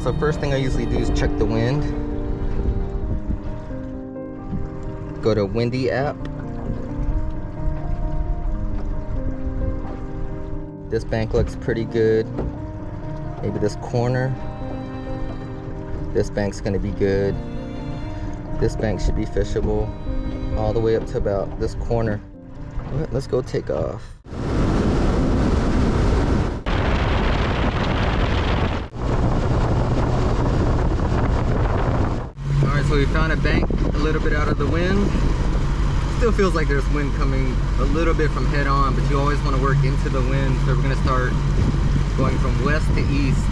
Alright, so first thing I usually do is check the wind. Go to Windy app. This bank looks pretty good. Maybe this corner. This bank's gonna be good. This bank should be fishable all the way up to about this corner. Alright, let's go take off. Alright, so we found a bank a little bit out of the wind. Still feels like there's wind coming a little bit from head on, but you always want to work into the wind. So we're gonna start going from west to east.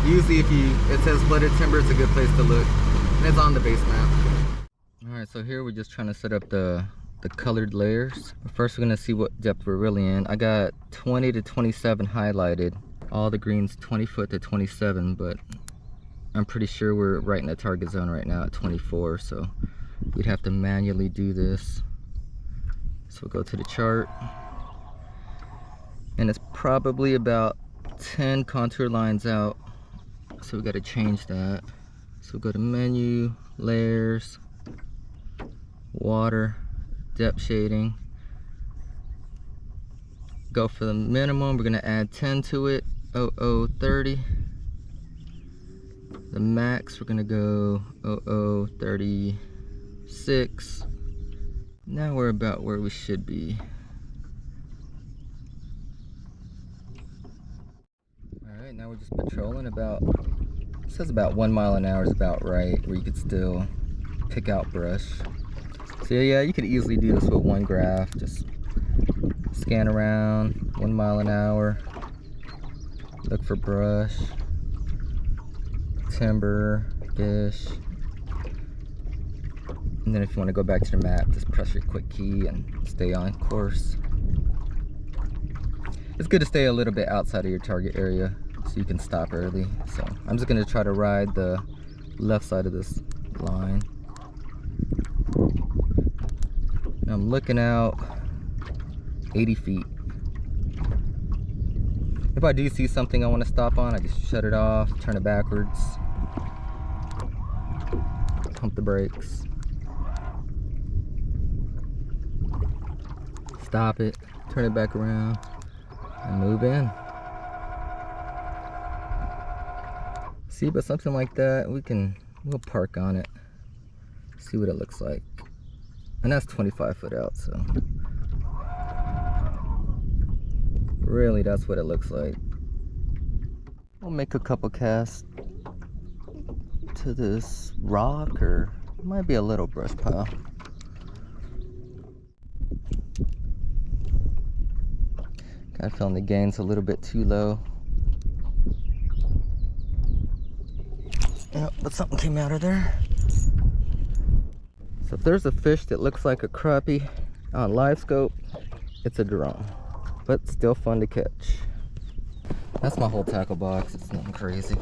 Usually if it says flooded timber, it's a good place to look. And it's on the base map. Alright, so here we're just trying to set up the colored layers. First we're gonna see what depth we're really in. I got 20 to 27 highlighted. All the greens 20 foot to 27, but I'm pretty sure we're right in the target zone right now at 24, so we'd have to manually do this. So we'll go to the chart, and it's probably about 10 contour lines out, so we got to change that. So we'll go to menu, layers, water, depth shading. Go for the minimum, we're going to add 10 to it, 0030. The max, we're gonna go 0036. Now we're about where we should be. Alright, now we're just patrolling about, it says about 1 mile an hour is about right, where you could still pick out brush. So yeah, you could easily do this with one graph. Just scan around, 1 mile an hour, look for brush, timber, fish, and then if you want to go back to the map, just press your quick key and stay on course. It's good to stay a little bit outside of your target area so you can stop early. So I'm just going to try to ride the left side of this line. I'm looking out 80 feet. If I do see something I want to stop on, I just shut it off, turn it backwards, pump the brakes, stop it, turn it back around, and move in. See, but something like that, we'll park on it, see what it looks like. And that's 25 foot out, so really that's what it looks like. We'll make a couple casts to this rock, or it might be a little brush pile. Got a feeling the gain's a little bit too low. Yep, but something came out of there. So if there's a fish that looks like a crappie on Livescope, it's a drum, but still fun to catch. That's my whole tackle box. It's nothing crazy.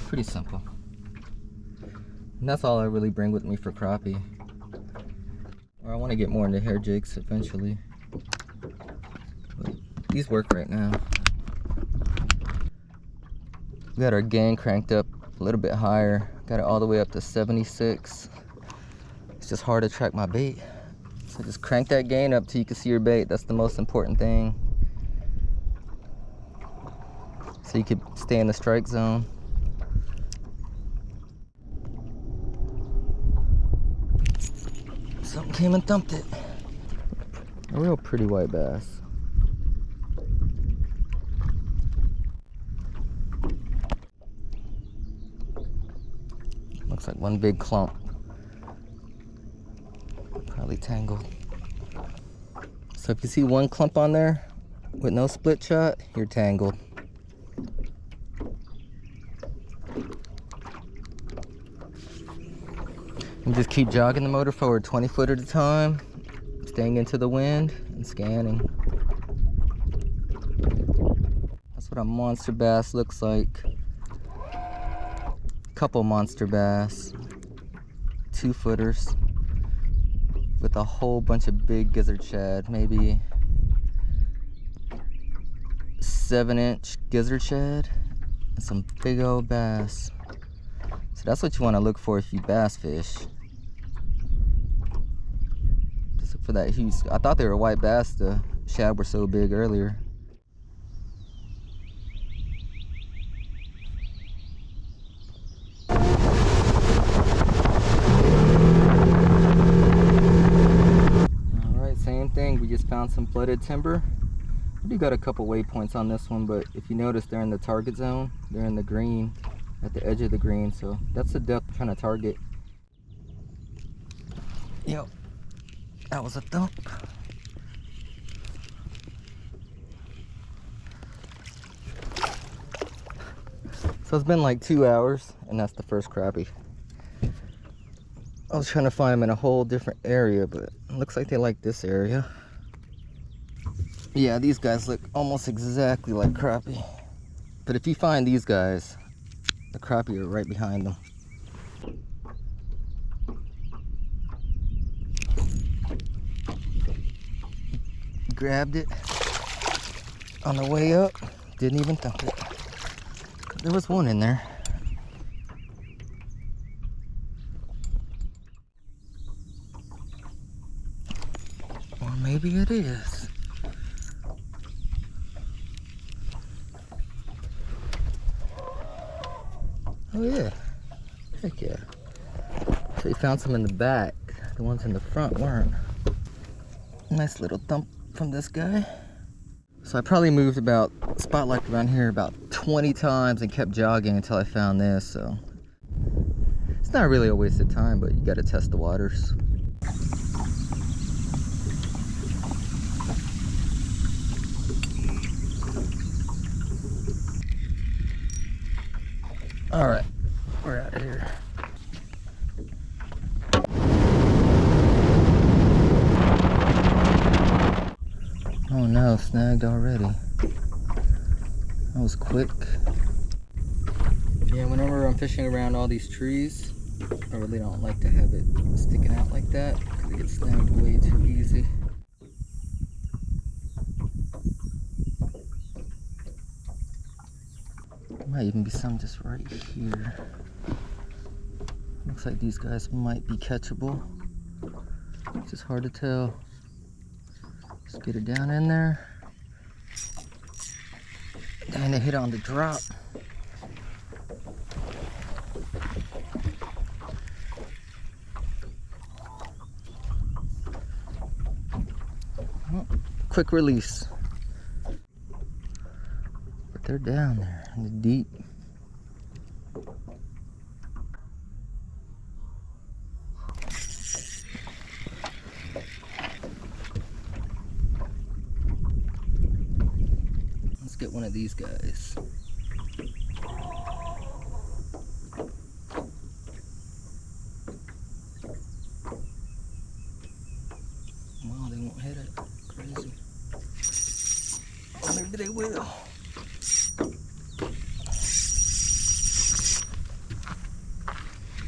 Pretty simple. And that's all I really bring with me for crappie. Or I want to get more into hair jigs eventually. But these work right now. We got our gain cranked up a little bit higher. Got it all the way up to 76. It's just hard to track my bait. So just crank that gain up till you can see your bait. That's the most important thing. So you could stay in the strike zone. Something came and thumped it. A real pretty white bass. Looks like one big clump. Probably tangled. So if you see one clump on there with no split shot, you're tangled. And just keep jogging the motor forward 20 foot at a time, staying into the wind and scanning. That's what a monster bass looks like. Couple monster bass, 2 footers with a whole bunch of big gizzard shad, maybe 7-inch gizzard shad, Some big old bass. So that's what you want to look for if you bass fish. Just look for that huge. I thought they were white bass. The shad were so big earlier. Alright, same thing. We just found some flooded timber. We do got a couple waypoints on this one, but if you notice, they're in the target zone. They're in the green, at the edge of the green, so that's the depth we're trying to target. Yep, that was a thump. So it's been like 2 hours, and that's the first crappie. I was trying to find them in a whole different area, but it looks like they like this area. Yeah, these guys look almost exactly like crappie. But if you find these guys, the crappie are right behind them. Grabbed it on the way up, didn't even thump it. There was one in there. Or maybe it is. Oh yeah, heck yeah. So you found some in the back. The ones in the front weren't. Nice little thump from this guy. So I probably moved about spotlight around here about 20 times and kept jogging until I found this. So it's not really a waste of time, but you got to test the waters. All right, we're out of here. Oh no, snagged already. That was quick. Yeah, whenever I'm fishing around all these trees, I really don't like to have it sticking out like that because it gets snagged way too easy. Might even be some just right here. Looks like these guys might be catchable. It's just hard to tell. Just get it down in there. And they hit on the drop. Oh, quick release. But they're down there in the deep. Get one of these guys. Wow, they won't hit it. Crazy. Or maybe they will.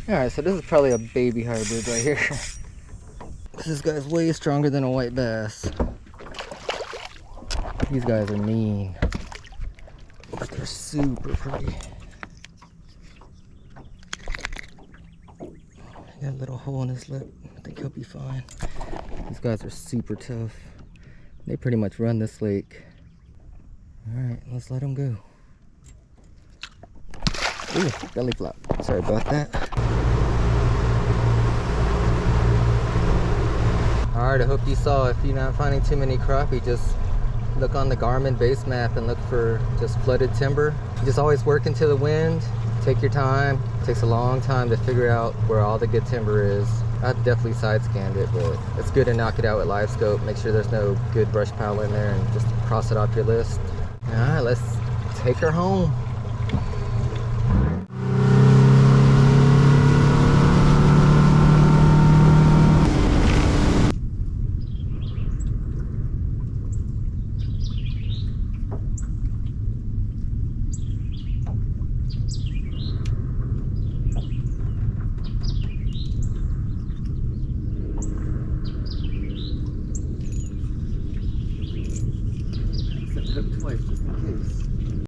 Alright, so this is probably a baby hybrid right here. This guy's way stronger than a white bass. These guys are mean. But they're super pretty. Got a little hole in his lip. I think he'll be fine. These guys are super tough. They pretty much run this lake. Alright, let's let him go. Ooh, belly flop. Sorry about that. Alright, I hope you saw. If you're not finding too many crappie, just look on the Garmin base map and look for just flooded timber. You just always work into the wind. Take your time. It takes a long time to figure out where all the good timber is. I definitely side scanned it, but it's good to knock it out with Livescope. Make sure there's no good brush pile in there and just cross it off your list. All right, let's take her home.